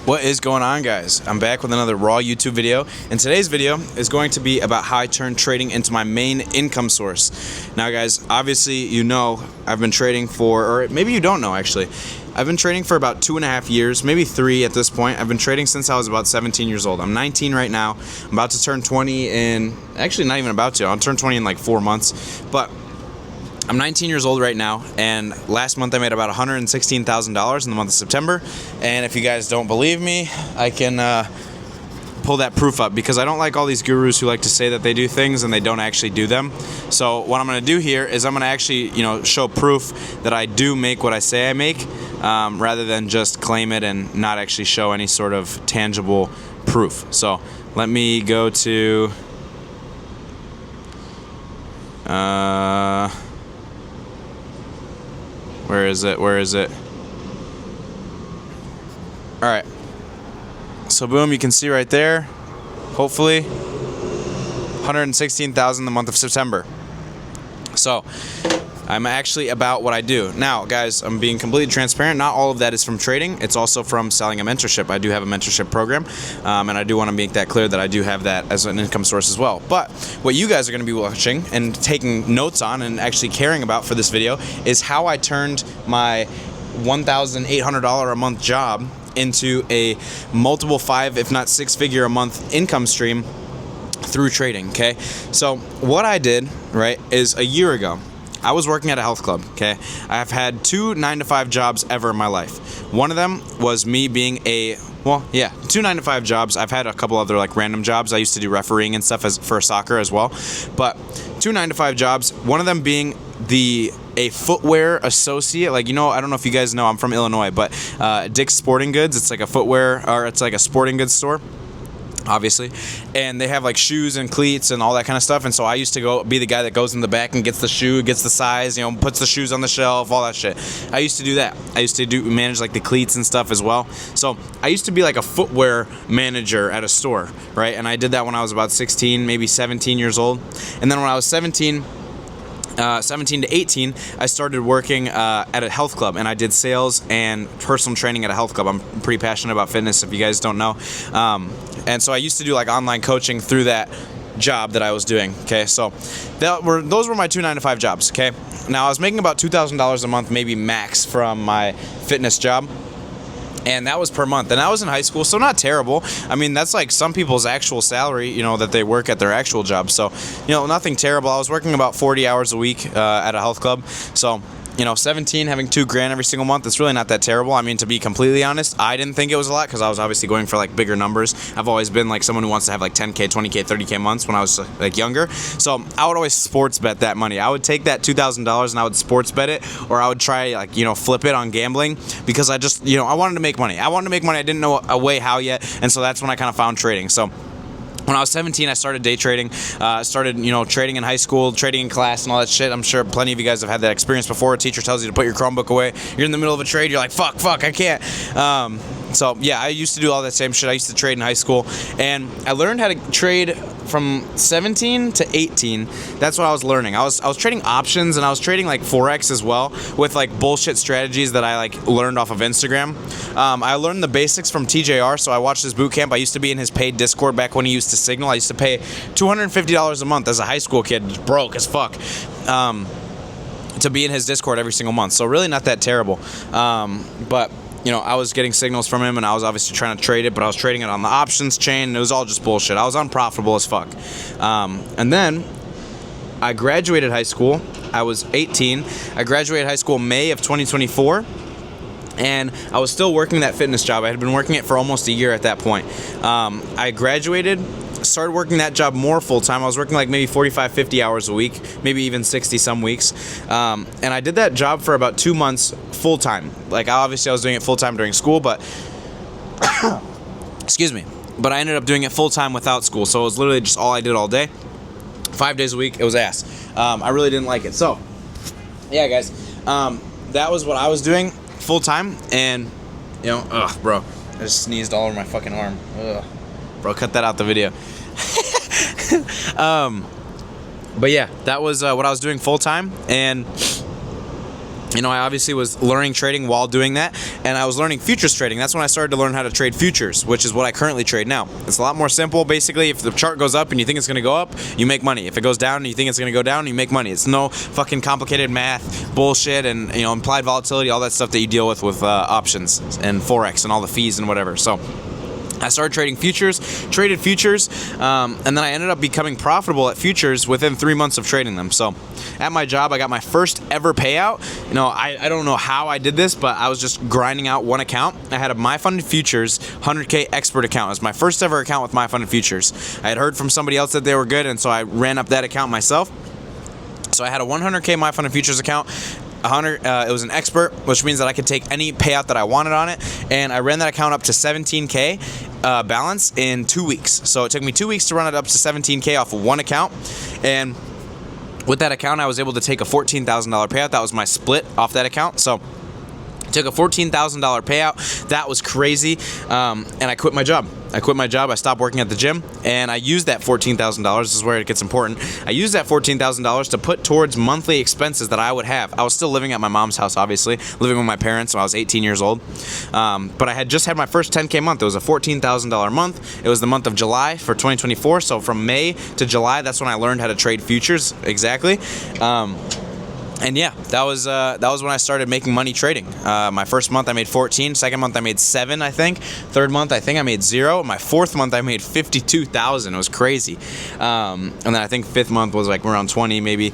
What is going on, guys? I'm back with another raw YouTube video, and today's video is going to be about how I turned trading into my main income source. Now, guys, obviously you know I've been trading for, or maybe you don't know actually, I've been trading for about 2.5 years, maybe 3 at this point. I've been trading since I was about 17 years old. I'm 19 right now. I'm about to turn 20 in, actually not even about to, I'll turn 20 in like 4 months, but I'm 19 years old right now, and last month I made about $116,000 in the month of September. And if you guys don't believe me, I can pull that proof up, because I don't like all these gurus who like to say that they do things and they don't actually do them. So what I'm going to do here is I'm going to actually, show proof that I do make what I say I make, rather than just claim it and not actually show any sort of tangible proof. So let me go to where is it? Alright. So boom, you can see right there, hopefully, 116,000 the month of September. So I'm actually about what I do. Now, guys, I'm being completely transparent. Not all of that is from trading. It's also from selling a mentorship. I do have a mentorship program, and I do want to make that clear that I do have that as an income source as well. But what you guys are going to be watching and taking notes on and actually caring about for this video is how I turned my $1,800 a month job into a multiple 5, if not 6-figure a month income stream through trading, okay? So what I did, right, is a year ago, I was working at a health club, okay? I've had 2 9-to-5 jobs ever in my life. One of them was me being 2 9-to-5 jobs. I've had a couple other like random jobs. I used to do refereeing and stuff for soccer as well. But 2 9-to-5 jobs, one of them being a footwear associate. Like, I don't know if you guys know, I'm from Illinois, but Dick's Sporting Goods, it's like a footwear, or it's like a sporting goods store, obviously, and they have like shoes and cleats and all that kind of stuff. And so I used to go be the guy that goes in the back and gets the shoe, gets the size, puts the shoes on the shelf, all that shit. I used to do that. I used to manage like the cleats and stuff as well. So I used to be like a footwear manager at a store, right? And I did that when I was about 16, maybe 17 years old. And then when I was 17 to 18, I started working at a health club, and I did sales and personal training at a health club. I'm pretty passionate about fitness, if you guys don't know. And so I used to do like online coaching through that job that I was doing, okay? So those were my 2 9-to-5 jobs, okay? Now I was making about $2,000 a month, maybe max, from my fitness job. And that was per month. And I was in high school, so not terrible. I mean, that's like some people's actual salary, that they work at their actual job. So, nothing terrible. I was working about 40 hours a week at a health club. So, 17, having $2,000 every single month, it's really not that terrible. I mean, to be completely honest, I didn't think it was a lot, because I was obviously going for like bigger numbers. I've always been like someone who wants to have like 10K, 20K, 30K months when I was like younger. So I would always sports bet that money. I would take that $2,000 and I would sports bet it, or I would try like, flip it on gambling, because I just, I wanted to make money. I didn't know a way how yet. And so that's when I kind of found trading. So when I was 17, I started day trading, trading in high school, trading in class and all that shit. I'm sure plenty of you guys have had that experience before. A teacher tells you to put your Chromebook away. You're in the middle of a trade. You're like, fuck, I can't. So yeah, I used to do all that same shit. I used to trade in high school, and I learned how to trade from 17 to 18. That's what I was learning. I was trading options, and I was trading like Forex as well, with like bullshit strategies that I like learned off of Instagram. I learned the basics from TJR, so I watched his boot camp. I used to be in his paid Discord back when he used to Signal. I used to pay $250 a month as a high school kid, broke as fuck, to be in his Discord every single month. So really not that terrible. But I was getting signals from him, and I was obviously trying to trade it, but I was trading it on the options chain, and it was all just bullshit. I was unprofitable as fuck. And then I graduated high school. I was 18. I graduated high school May of 2024, and I was still working that fitness job. I had been working it for almost a year at that point. I graduated, started working that job more full-time. I was working like maybe 45, 50 hours a week, maybe even 60 some weeks. And I did that job for about 2 months full-time. Like, obviously I was doing it full-time during school, but excuse me. But I ended up doing it full-time without school. So it was literally just all I did all day. 5 days a week. It was ass. I really didn't like it. So, yeah, guys. That was what I was doing full-time. And, bro, I just sneezed all over my fucking arm. Ugh. Bro, cut that out the video. But yeah, that was what I was doing full time, and I obviously was learning trading while doing that, and I was learning futures trading. That's when I started to learn how to trade futures, which is what I currently trade now. It's a lot more simple. Basically, if the chart goes up and you think it's going to go up, you make money. If it goes down and you think it's going to go down, you make money. It's no fucking complicated math bullshit and implied volatility, all that stuff that you deal with options and forex and all the fees and whatever. So I started trading futures, traded futures, and then I ended up becoming profitable at futures within 3 months of trading them. So at my job, I got my first ever payout. I don't know how I did this, but I was just grinding out one account. I had a My Funded Futures 100K expert account. It was my first ever account with My Funded Futures. I had heard from somebody else that they were good, and so I ran up that account myself. So I had a 100K My Funded Futures account. It was an expert, which means that I could take any payout that I wanted on it, and I ran that account up to 17K balance in 2 weeks. So it took me 2 weeks to run it up to 17K off of one account, and with that account, I was able to take a $14,000 payout. That was my split off that account. So took a $14,000 payout. That was crazy, and I quit my job. I stopped working at the gym, and I used that $14,000. This is where it gets important. I used that $14,000 to put towards monthly expenses that I would have. I was still living at my mom's house, obviously, living with my parents when I was 18 years old. But I had just had my first 10K month. It was a $14,000 month. It was the month of July for 2024. So from May to July, that's when I learned how to trade futures exactly. And yeah, that was when I started making money trading. My first month I made 14. Second month I made 7, I think. Third month I think I made 0. My fourth month I made 52,000. It was crazy. And then I think fifth month was like around 20, maybe.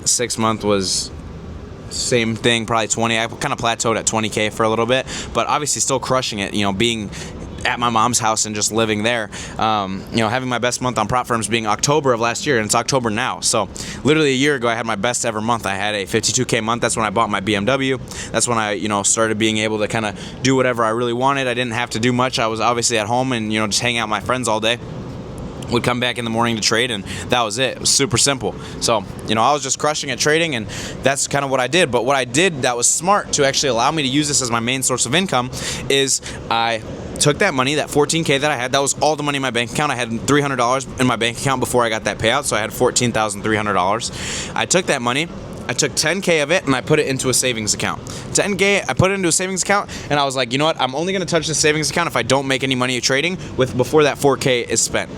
Sixth month was same thing, probably 20. I kind of plateaued at 20K for a little bit, but obviously still crushing it. Being at my mom's house and just living there. Having my best month on prop firms being October of last year, and it's October now. So literally a year ago, I had my best ever month. I had a 52K month. That's when I bought my BMW. That's when I, started being able to kind of do whatever I really wanted. I didn't have to do much. I was obviously at home and, just hanging out with my friends all day. Would come back in the morning to trade, and that was it. It was super simple. So, I was just crushing at trading, and that's kind of what I did. But what I did that was smart to actually allow me to use this as my main source of income is I took that money, that 14K that I had, that was all the money in my bank account. I had $300 in my bank account before I got that payout, so I had $14,300. I took that money, I took 10K of it, and I put it into a savings account. 10K, I put it into a savings account, and I was like, you know what, I'm only going to touch the savings account if I don't make any money trading before that 4K is spent.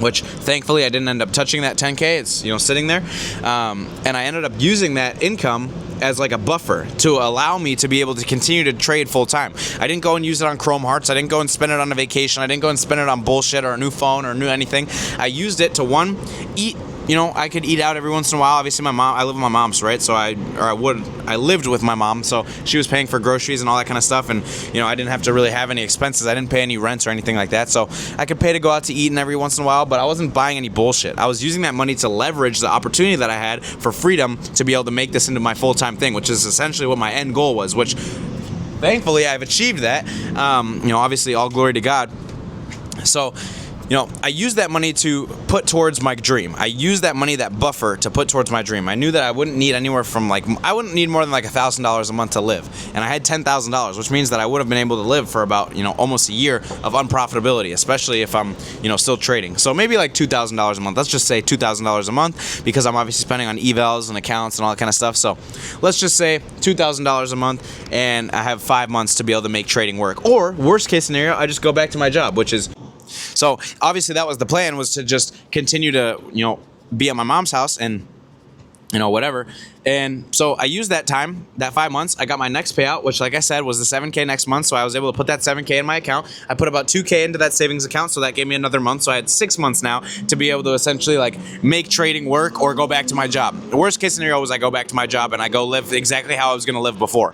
Which thankfully I didn't end up touching that 10K. It's sitting there, and I ended up using that income as like a buffer to allow me to be able to continue to trade full time. I didn't go and use it on Chrome Hearts. I didn't go and spend it on a vacation. I didn't go and spend it on bullshit or a new phone or anything. I used it to eat. I could eat out every once in a while. Obviously, I live with my mom's, right? So I lived with my mom, so she was paying for groceries and all that kind of stuff, and I didn't have to really have any expenses. I didn't pay any rents or anything like that, so I could pay to go out to eat and every once in a while, but I wasn't buying any bullshit. I was using that money to leverage the opportunity that I had for freedom to be able to make this into my full-time thing, which is essentially what my end goal was, which thankfully I've achieved that. Obviously all glory to God. So I used that money to put towards my dream. I used that money, that buffer, to put towards my dream. I knew that I wouldn't need anywhere from I wouldn't need more than $1,000 a month to live. And I had $10,000, which means that I would have been able to live for about, almost a year of unprofitability, especially if I'm, still trading. So maybe like $2,000 a month. Let's just say $2,000 a month, because I'm obviously spending on evals and accounts and all that kind of stuff. So let's just say $2,000 a month, and I have 5 months to be able to make trading work. Or worst case scenario, I just go back to my job, which is so obviously that was the plan, was to just continue to, be at my mom's house and, whatever. And so I used that time, that 5 months. I got my next payout, which, like I said, was the 7K next month. So I was able to put that 7K in my account. I put about 2K into that savings account, so that gave me another month. So I had 6 months now to be able to essentially make trading work or go back to my job. The worst case scenario was I go back to my job and I go live exactly how I was going to live before.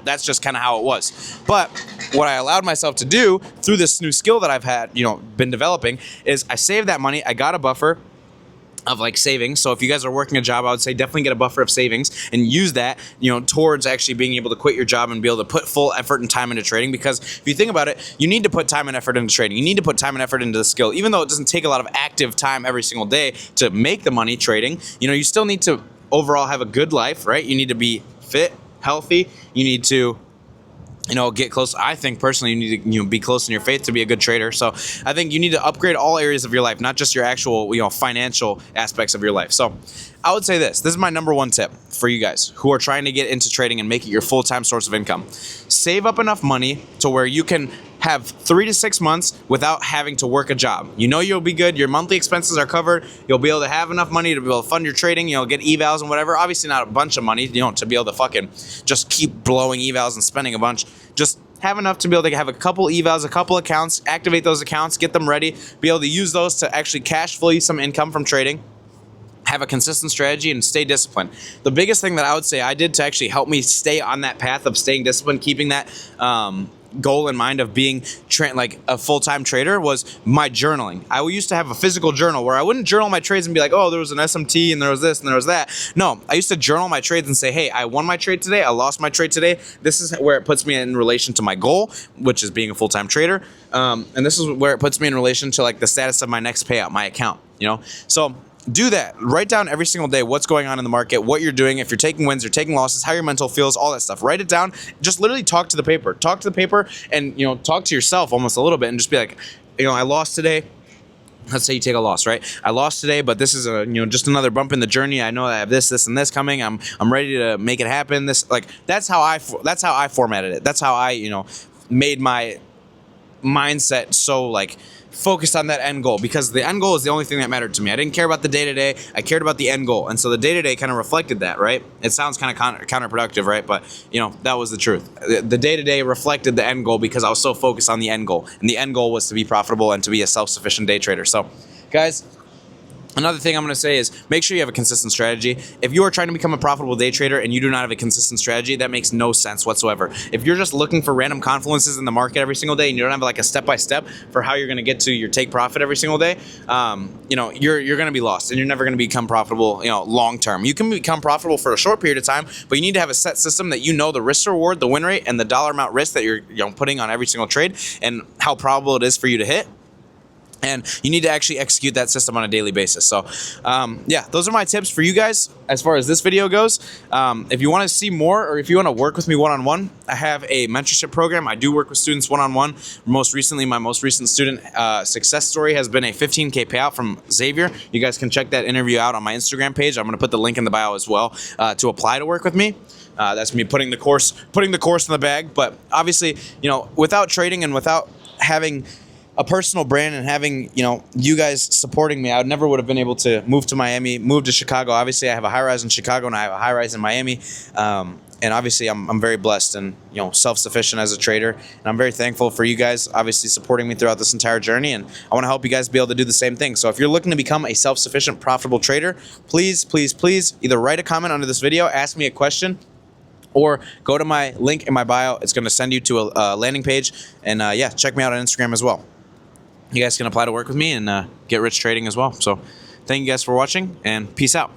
That's just kind of how it was. But what I allowed myself to do through this new skill that I've had, been developing, is I saved that money. I got a buffer of savings. So if you guys are working a job, I would say definitely get a buffer of savings and use that, towards actually being able to quit your job and be able to put full effort and time into trading. Because if you think about it, you need to put time and effort into trading. You need to put time and effort into the skill. Even though it doesn't take a lot of active time every single day to make the money trading, you still need to overall have a good life, right? You need to be fit, healthy. You need to get close. I think personally, you need to be close in your faith to be a good trader. So I think you need to upgrade all areas of your life, not just your actual financial aspects of your life. So I would say this is my number one tip for you guys who are trying to get into trading and make it your full-time source of income. Save up enough money to where you can have 3 to 6 months without having to work a job. You'll be good. Your monthly expenses are covered. You'll be able to have enough money to be able to fund your trading, get evals and whatever. Obviously not a bunch of money, to be able to fucking just keep blowing evals and spending a bunch. Just have enough to be able to have a couple evals, a couple accounts, activate those accounts, get them ready, be able to use those to actually cash flow you some income from trading. Have a consistent strategy and stay disciplined. The biggest thing that I would say I did to actually help me stay on that path of staying disciplined, keeping that goal in mind of being like a full-time trader was my journaling. I used to have a physical journal where I wouldn't journal my trades and be like, oh, there was an SMT and there was this and there was that. No, I used to journal my trades and say, hey, I won my trade today. I lost my trade today. This is where it puts me in relation to my goal, which is being a full-time trader. And this is where it puts me in relation to like the status of my next payout, my account, So do that. Write down every single day what's going on in the market, what you're doing, if you're taking wins or taking losses, how your mental feels, all that stuff. Write it down. Just literally talk to the paper. Talk to the paper and, talk to yourself almost a little bit and just be like, I lost today. Let's say you take a loss, right? I lost today, but this is just another bump in the journey. I know I have this, and this coming. I'm ready to make it happen. That's how I formatted it. That's how I, made my mindset so focused on that end goal, because the end goal is the only thing that mattered to me. I didn't care about the day-to-day. I cared about the end goal. And so the day-to-day kind of reflected that, right? It sounds kind of counterproductive, right? But, that was the truth. The day-to-day reflected the end goal because I was so focused on the end goal. And the end goal was to be profitable and to be a self-sufficient day trader. So, guys, another thing I'm going to say is make sure you have a consistent strategy. If you are trying to become a profitable day trader and you do not have a consistent strategy, that makes no sense whatsoever. If you're just looking for random confluences in the market every single day and you don't have a step-by-step for how you're going to get to your take profit every single day, you're going to be lost and you're never going to become profitable, long-term. You can become profitable for a short period of time, but you need to have a set system that the risk reward, the win rate, and the dollar amount risk that you're putting on every single trade and how probable it is for you to hit. And you need to actually execute that system on a daily basis. So, those are my tips for you guys as far as this video goes. If you want to see more or if you want to work with me one-on-one, I have a mentorship program. I do work with students one-on-one. Most recently, my most recent student success story has been a $15K payout from Xavier. You guys can check that interview out on my Instagram page. I'm going to put the link in the bio as well to apply to work with me. That's me putting the course in the bag. But obviously, without trading and without having a personal brand and having, you guys supporting me, I never would have been able to move to Miami, move to Chicago. Obviously, I have a high rise in Chicago and I have a high rise in Miami. And obviously, I'm very blessed and, self-sufficient as a trader. And I'm very thankful for you guys, obviously, supporting me throughout this entire journey. And I want to help you guys be able to do the same thing. So if you're looking to become a self-sufficient, profitable trader, please, please, please either write a comment under this video, ask me a question, or go to my link in my bio. It's going to send you to a landing page. And, check me out on Instagram as well. You guys can apply to work with me and get rich trading as well. So thank you guys for watching and peace out.